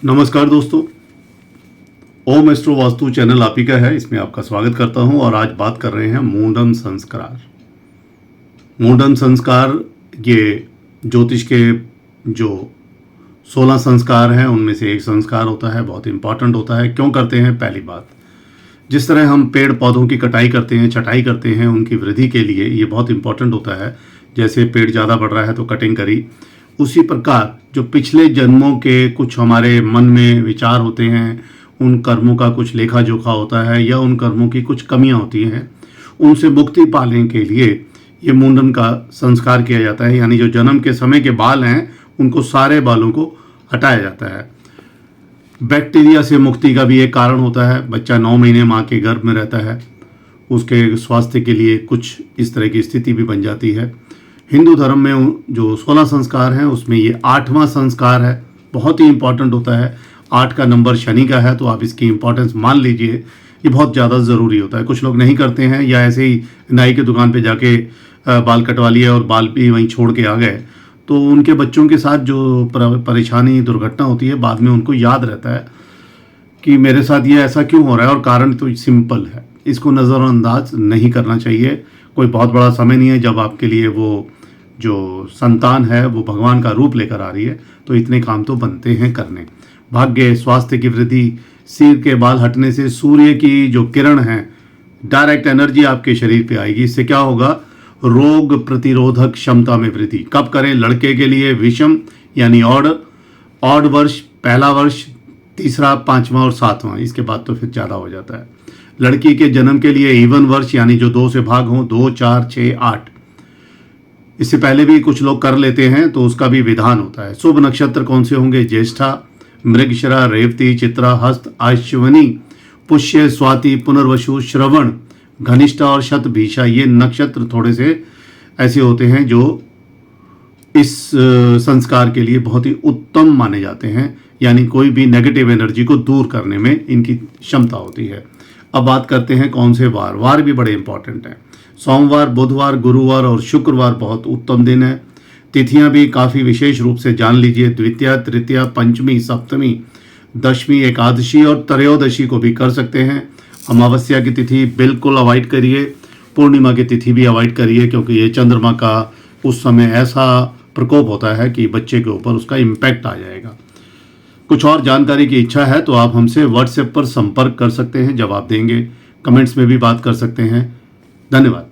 नमस्कार दोस्तों, ओम astro vastu channel आप ही का है। इसमें आपका स्वागत करता हूं और आज बात कर रहे हैं मुंडन संस्कार। मुंडन संस्कार ये ज्योतिष के जो 16 संस्कार हैं उनमें से एक संस्कार होता है, बहुत इंपॉर्टेंट होता है। क्यों करते हैं? पहली बात, जिस तरह हम पेड़ पौधों की कटाई करते हैं, छटाई करते हैं उनकी वृद्धि के लिए, ये बहुत इंपॉर्टेंट होता है। जैसे पेड़ ज़्यादा बढ़ रहा है तो कटिंग करी, उसी प्रकार जो पिछले जन्मों के कुछ हमारे मन में विचार होते हैं, उन कर्मों का कुछ लेखा जोखा होता है या उन कर्मों की कुछ कमियां होती हैं, उनसे मुक्ति पाने के लिए ये मुंडन का संस्कार किया जाता है। यानी जो जन्म के समय के बाल हैं उनको सारे बालों को हटाया जाता है। बैक्टीरिया से मुक्ति का भी एक कारण होता है। बच्चा 9 महीने माँ के गर्भ में रहता है, उसके स्वास्थ्य के लिए कुछ इस तरह की स्थिति भी बन जाती है। हिंदू धर्म में जो 16 संस्कार हैं उसमें ये 8वां संस्कार है, बहुत ही इंपॉर्टेंट होता है। 8 का नंबर शनि का है तो आप इसकी इंपॉर्टेंस मान लीजिए, ये बहुत ज़्यादा ज़रूरी होता है। कुछ लोग नहीं करते हैं या ऐसे ही नाई की दुकान पे जाके बाल कटवा लिए और बाल भी वहीं छोड़ के आ गए, तो उनके बच्चों के साथ जो परेशानी दुर्घटना होती है बाद में उनको याद रहता है कि मेरे साथ ये ऐसा क्यों हो रहा है, और कारण तो सिंपल है। इसको नज़रअंदाज नहीं करना चाहिए। कोई बहुत बड़ा समय नहीं है जब आपके लिए वो जो संतान है वो भगवान का रूप लेकर आ रही है, तो इतने काम तो बनते हैं करने। भाग्य, स्वास्थ्य की वृद्धि, सिर के बाल हटने से सूर्य की जो किरण है डायरेक्ट एनर्जी आपके शरीर पे आएगी। इससे क्या होगा? रोग प्रतिरोधक क्षमता में वृद्धि। कब करें? लड़के के लिए विषम यानी ऑड वर्ष, पहला वर्ष, तीसरा, 5वां और 7वां, इसके बाद तो फिर ज़्यादा हो जाता है। लड़की के जन्म के लिए इवन वर्ष यानी जो 2 से भाग हों, 2, 4, 6, 8, इससे पहले भी कुछ लोग कर लेते हैं तो उसका भी विधान होता है। शुभ नक्षत्र कौन से होंगे? ज्येष्ठा, मृगशिरा, रेवती, चित्रा, हस्त, अश्विनी, पुष्य, स्वाति, पुनर्वसु, श्रवण, घनिष्ठा और शतभिषा, ये नक्षत्र थोड़े से ऐसे होते हैं जो इस संस्कार के लिए बहुत ही उत्तम माने जाते हैं। यानी कोई भी नेगेटिव एनर्जी को दूर करने में इनकी क्षमता होती है। अब बात करते हैं कौन से वार। वार भी बड़े इंपॉर्टेंट हैं। सोमवार, बुधवार, गुरुवार और शुक्रवार बहुत उत्तम दिन है। तिथियां भी काफ़ी विशेष रूप से जान लीजिए। द्वितीया, तृतीया, पंचमी, सप्तमी, दशमी, एकादशी और त्रयोदशी को भी कर सकते हैं। अमावस्या की तिथि बिल्कुल अवॉइड करिए। पूर्णिमा की तिथि भी अवॉइड करिए, क्योंकि ये चंद्रमा का उस समय ऐसा प्रकोप होता है कि बच्चे के ऊपर उसका इम्पैक्ट आ जाएगा। कुछ और जानकारी की इच्छा है तो आप हमसे व्हाट्सएप पर संपर्क कर सकते हैं, जवाब देंगे। कमेंट्स में भी बात कर सकते हैं। धन्यवाद।